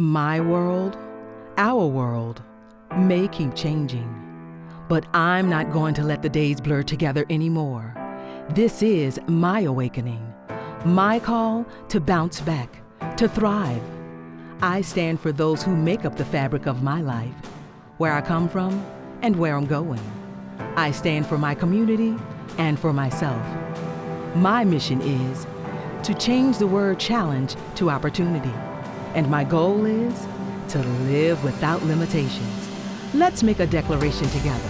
My world, our world, may keep changing, but I'm not going to let the days blur together anymore. This is my awakening, my call to bounce back, to thrive. I stand for those who make up the fabric of my life, where I come from and where I'm going. I stand for my community and for myself. My mission is to change the word challenge to opportunity. And my goal is to live without limitations. Let's make a declaration together.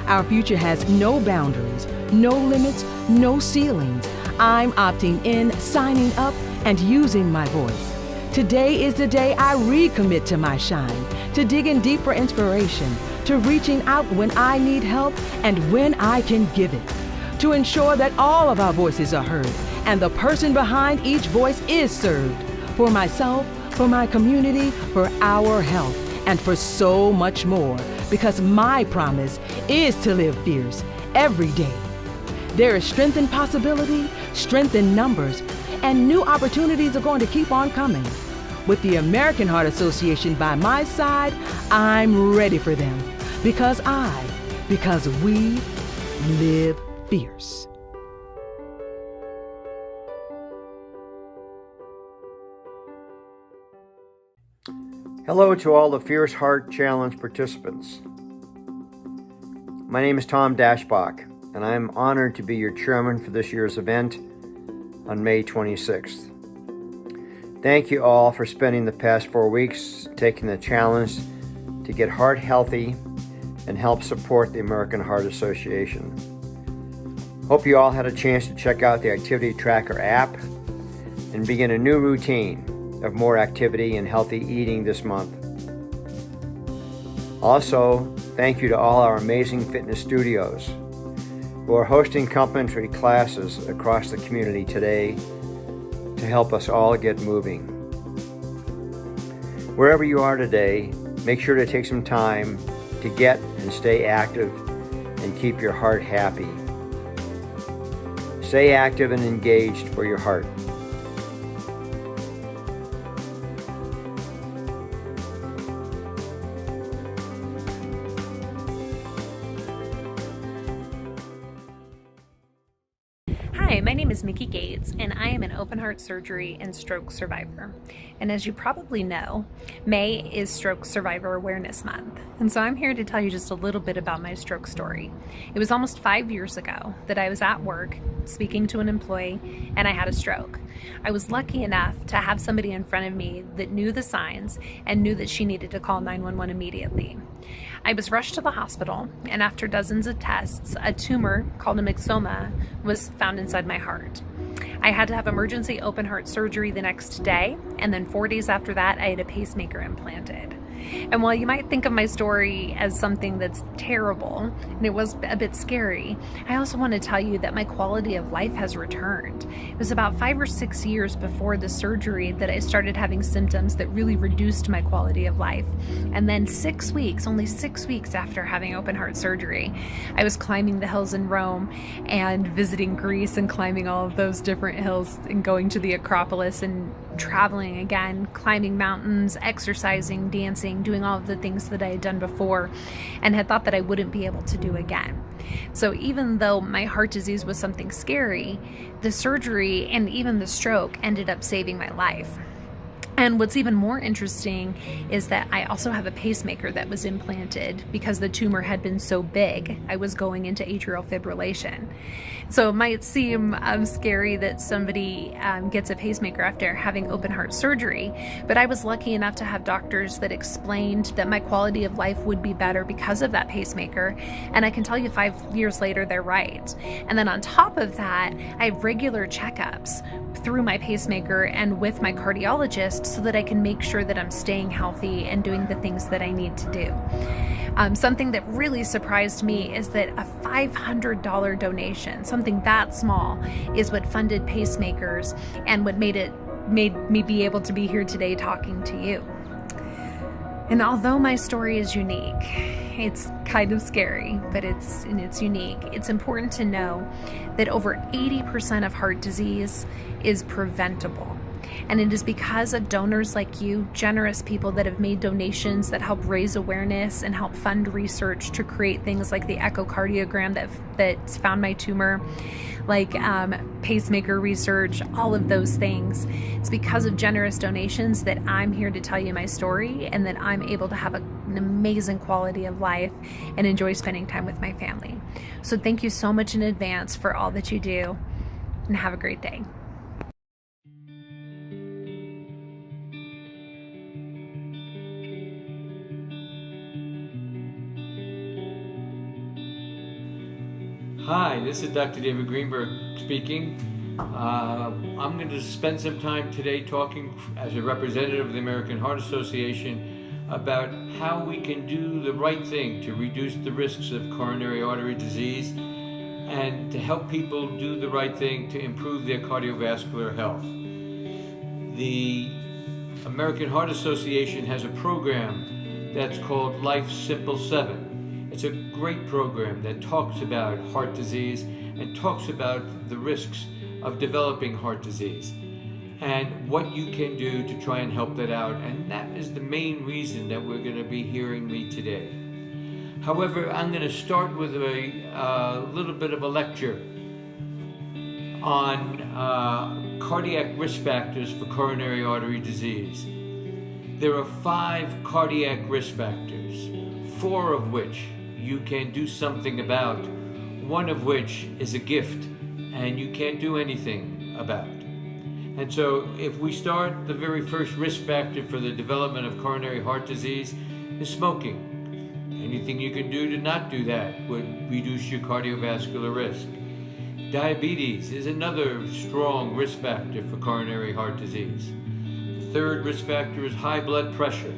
Our future has no boundaries, no limits, no ceilings. I'm opting in, signing up, and using my voice. Today is the day I recommit to my shine, to digging deep for inspiration, to reaching out when I need help and when I can give it, to ensure that all of our voices are heard and the person behind each voice is served. For myself, for my community, for our health, and for so much more, because my promise is to live fierce every day. There is strength in possibility, strength in numbers, and new opportunities are going to keep on coming. With the American Heart Association by my side, I'm ready for them, because we live fierce. Hello to all the Fierce Heart Challenge participants. My name is Tom Dashbach, and I am honored to be your chairman for this year's event on May 26th. Thank you all for spending the past 4 weeks taking the challenge to get heart healthy and help support the American Heart Association. Hope you all had a chance to check out the Activity Tracker app and begin a new routine of more activity and healthy eating this month. Also, thank you to all our amazing fitness studios who are hosting complimentary classes across the community today to help us all get moving. Wherever you are today, make sure to take some time to get and stay active and keep your heart happy. Stay active and engaged for your heart. Hi, my name is Mickey Gates, and I am an open heart surgery and stroke survivor. And as you probably know, May is Stroke Survivor Awareness Month. And so I'm here to tell you just a little bit about my stroke story. It was almost 5 years ago that I was at work speaking to an employee and I had a stroke. I was lucky enough to have somebody in front of me that knew the signs and knew that she needed to call 911 immediately. I was rushed to the hospital, and after dozens of tests, a tumor called a myxoma was found inside my heart. I had to have emergency open heart surgery the next day, and then 4 days after that, I had a pacemaker implanted. And while you might think of my story as something that's terrible, and it was a bit scary, I also want to tell you that my quality of life has returned. It was about 5 or 6 years before the surgery that I started having symptoms that really reduced my quality of life. And then only 6 weeks after having open heart surgery, I was climbing the hills in Rome and visiting Greece and climbing all of those different hills and going to the Acropolis and traveling again, climbing mountains, exercising, dancing, doing all of the things that I had done before and had thought that I wouldn't be able to do again. So even though my heart disease was something scary, the surgery and even the stroke ended up saving my life. And what's even more interesting is that I also have a pacemaker that was implanted because the tumor had been so big. I was going into atrial fibrillation. So it might seem scary that somebody gets a pacemaker after having open heart surgery, but I was lucky enough to have doctors that explained that my quality of life would be better because of that pacemaker. And I can tell you 5 years later, they're right. And then on top of that, I have regular checkups through my pacemaker and with my cardiologist so that I can make sure that I'm staying healthy and doing the things that I need to do. Something that really surprised me is that a $500 donation, something that small, is what funded pacemakers and what made me be able to be here today talking to you. And although my story is unique, it's kind of scary, but it's unique. It's important to know that over 80% of heart disease is preventable. And it is because of donors like you, generous people that have made donations that help raise awareness and help fund research to create things like the echocardiogram that's found my tumor, like pacemaker research, all of those things. It's because of generous donations that I'm here to tell you my story and that I'm able to have an amazing quality of life and enjoy spending time with my family. So thank you so much in advance for all that you do, and have a great day. Hi, this is Dr. David Greenberg speaking. I'm going to spend some time today talking as a representative of the American Heart Association about how we can do the right thing to reduce the risks of coronary artery disease and to help people do the right thing to improve their cardiovascular health. The American Heart Association has a program that's called Life Simple 7. It's a great program that talks about heart disease and talks about the risks of developing heart disease and what you can do to try and help that out. And that is the main reason that we're going to be hearing me today. However, I'm going to start with a little bit of a lecture on cardiac risk factors for coronary artery disease. There are 5 cardiac risk factors, 4 of which you can do something about, 1 of which is a gift and you can't do anything about. And so if we start, the very first risk factor for the development of coronary heart disease is smoking. Anything you can do to not do that would reduce your cardiovascular risk. Diabetes is another strong risk factor for coronary heart disease. The 3rd risk factor is high blood pressure.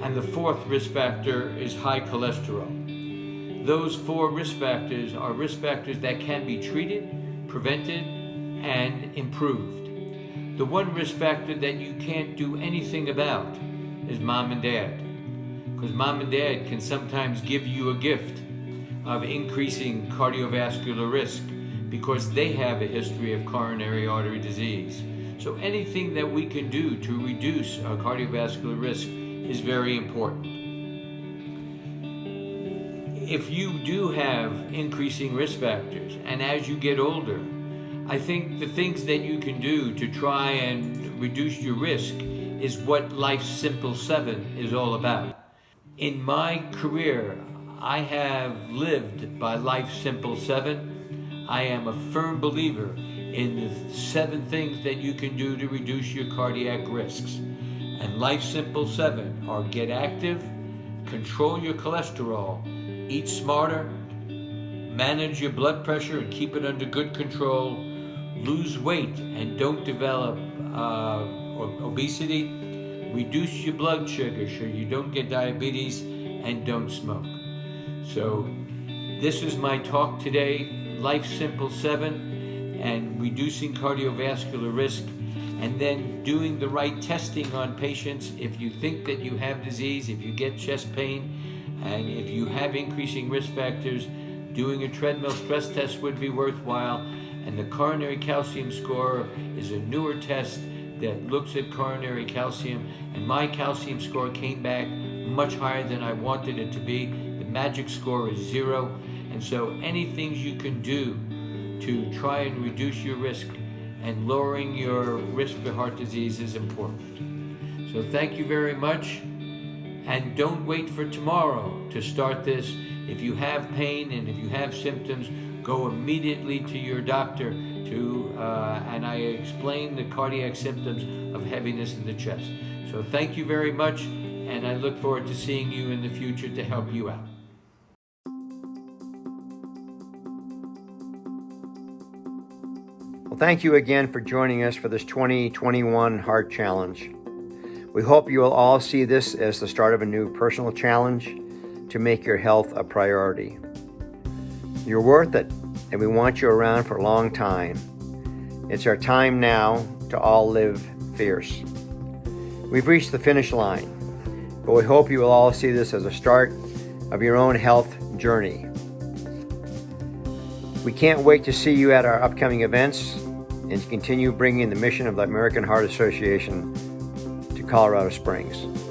And the 4th risk factor is high cholesterol. Those 4 risk factors are risk factors that can be treated, prevented, and improved. The 1 risk factor that you can't do anything about is mom and dad. Because mom and dad can sometimes give you a gift of increasing cardiovascular risk because they have a history of coronary artery disease. So anything that we can do to reduce our cardiovascular risk is very important. If you do have increasing risk factors, and as you get older, I think the things that you can do to try and reduce your risk is what Life Simple 7 is all about. In my career, I have lived by Life Simple 7. I am a firm believer in the 7 things that you can do to reduce your cardiac risks. And Life Simple 7 are get active, control your cholesterol, eat smarter, manage your blood pressure and keep it under good control, lose weight and don't develop obesity, reduce your blood sugar so you don't get diabetes, and don't smoke. So this is my talk today, Life Simple 7 and reducing cardiovascular risk, and then doing the right testing on patients. If you think that you have disease, if you get chest pain, and if you have increasing risk factors, doing a treadmill stress test would be worthwhile. And the coronary calcium score is a newer test that looks at coronary calcium, and my calcium score came back much higher than I wanted it to be. The magic score is 0, and so any things you can do to try and reduce your risk and lowering your risk for heart disease is important. So thank you very much, and don't wait for tomorrow to start this. If you have pain and if you have symptoms, go immediately to your doctor and I explain the cardiac symptoms of heaviness in the chest. So thank you very much, and I look forward to seeing you in the future to help you out. Well, thank you again for joining us for this 2021 Heart Challenge. We hope you will all see this as the start of a new personal challenge to make your health a priority. You're worth it, and we want you around for a long time. It's our time now to all live fierce. We've reached the finish line, but we hope you will all see this as a start of your own health journey. We can't wait to see you at our upcoming events. and to continue bringing the mission of the American Heart Association to Colorado Springs.